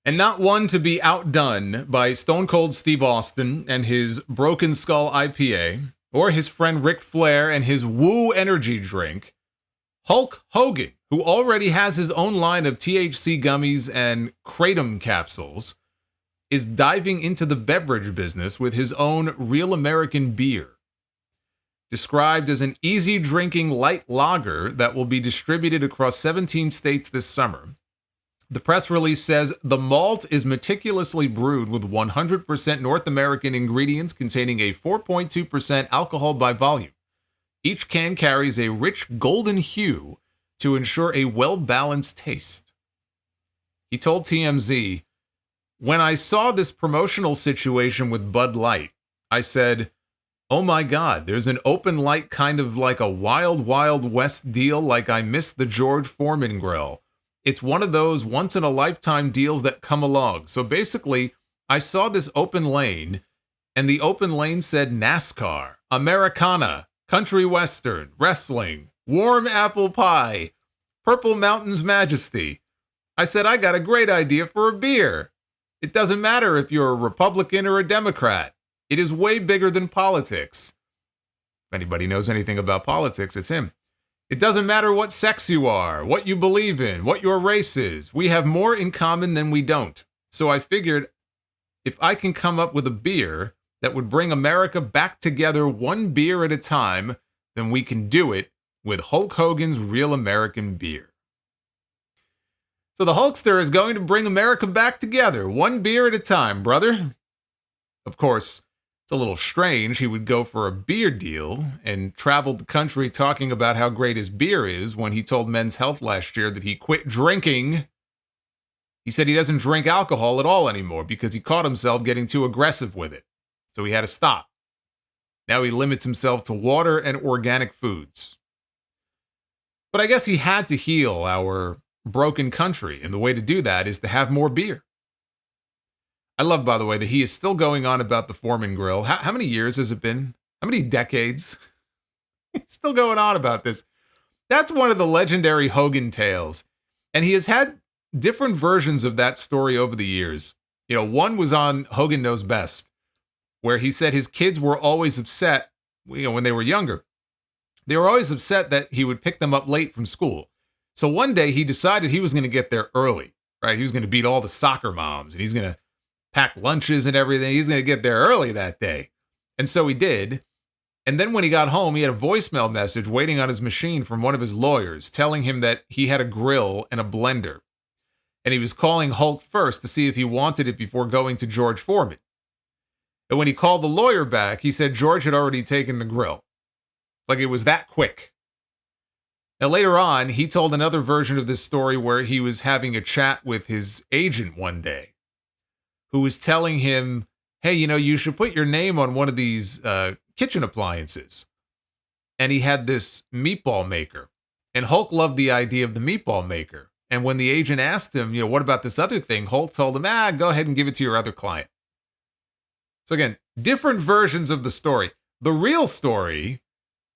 and not one to be outdone by Stone Cold Steve Austin and his Broken Skull IPA, or his friend Ric Flair and his Woo energy drink, Hulk Hogan, who already has his own line of THC gummies and kratom capsules, is diving into the beverage business with his own Real American beer. Described as an easy-drinking light lager that will be distributed across 17 states this summer, the press release says the malt is meticulously brewed with 100% North American ingredients containing a 4.2% alcohol by volume. Each can carries a rich golden hue to ensure a well-balanced taste. He told TMZ, "When I saw this promotional situation with Bud Light, I said, oh my God, there's an open light kind of like a wild, wild west deal like I missed the George Foreman Grill. It's one of those once-in-a-lifetime deals that come along. So basically, I saw this open lane, and the open lane said NASCAR, Americana, Country Western, Wrestling, Warm Apple Pie, Purple Mountain's Majesty. I said, I got a great idea for a beer. It doesn't matter if you're a Republican or a Democrat. It is way bigger than politics." If anybody knows anything about politics, it's him. "It doesn't matter what sex you are, what you believe in, what your race is. We have more in common than we don't. So I figured if I can come up with a beer that would bring America back together one beer at a time, then we can do it with Hulk Hogan's Real American Beer." So the Hulkster is going to bring America back together, one beer at a time, brother. Of course, it's a little strange he would go for a beer deal and traveled the country talking about how great his beer is when he told Men's Health last year that he quit drinking. He said he doesn't drink alcohol at all anymore because he caught himself getting too aggressive with it. So he had to stop. Now he limits himself to water and organic foods. But I guess he had to heal our broken country, and the way to do that is to have more beer. I love, by the way, that he is still going on about the Foreman Grill. How many years has it been? How many decades? He's still going on about this. That's one of the legendary Hogan tales. And he has had different versions of that story over the years. You know, one was on Hogan Knows Best, where he said his kids were always upset, when they were younger. They were always upset that he would pick them up late from school. So one day he decided he was going to get there early, right? He was going to beat all the soccer moms, and he's going to pack lunches and everything. He's going to get there early that day. And so he did. And then when he got home, he had a voicemail message waiting on his machine from one of his lawyers telling him that he had a grill and a blender. And he was calling Hulk first to see if he wanted it before going to George Foreman. And when he called the lawyer back, he said George had already taken the grill. Like it was that quick. Now later on, he told another version of this story where he was having a chat with his agent one day, who was telling him, hey, you should put your name on one of these kitchen appliances. And he had this meatball maker. And Hulk loved the idea of the meatball maker. And when the agent asked him, what about this other thing? Hulk told him, go ahead and give it to your other client. So again, different versions of the story. The real story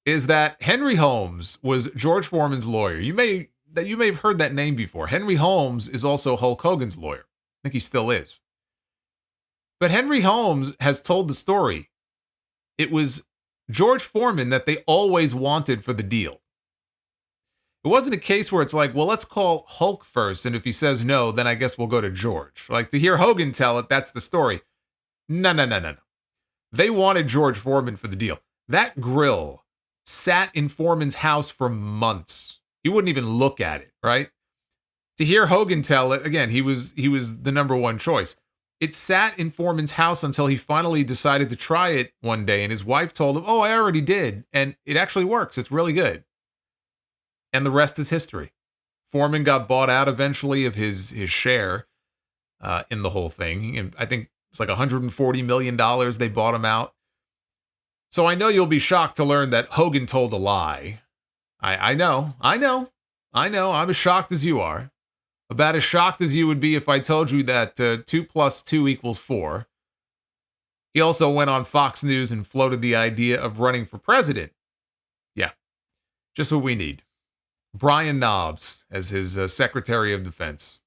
is that Henry Holmes was George Foreman's lawyer. You may have heard that name before. Henry Holmes is also Hulk Hogan's lawyer. I think he still is. But Henry Holmes has told the story. It was George Foreman that they always wanted for the deal. It wasn't a case where it's like, well, let's call Hulk first, and if he says no, then I guess we'll go to George. Like, to hear Hogan tell it, that's the story. No. They wanted George Foreman for the deal. That grill sat in Foreman's house for months. He wouldn't even look at it, right? To hear Hogan tell it, again, he was the number one choice. It sat in Foreman's house until he finally decided to try it one day, and his wife told him, I already did, and it actually works. It's really good. And the rest is history. Foreman got bought out eventually of his share in the whole thing. And I think it's like $140 million they bought him out. So I know you'll be shocked to learn that Hogan told a lie. I know. I'm as shocked as you are. About as shocked as you would be if I told you that 2 + 2 = 4. He also went on Fox News and floated the idea of running for president. Yeah, just what we need. Brian Knobs as his Secretary of Defense.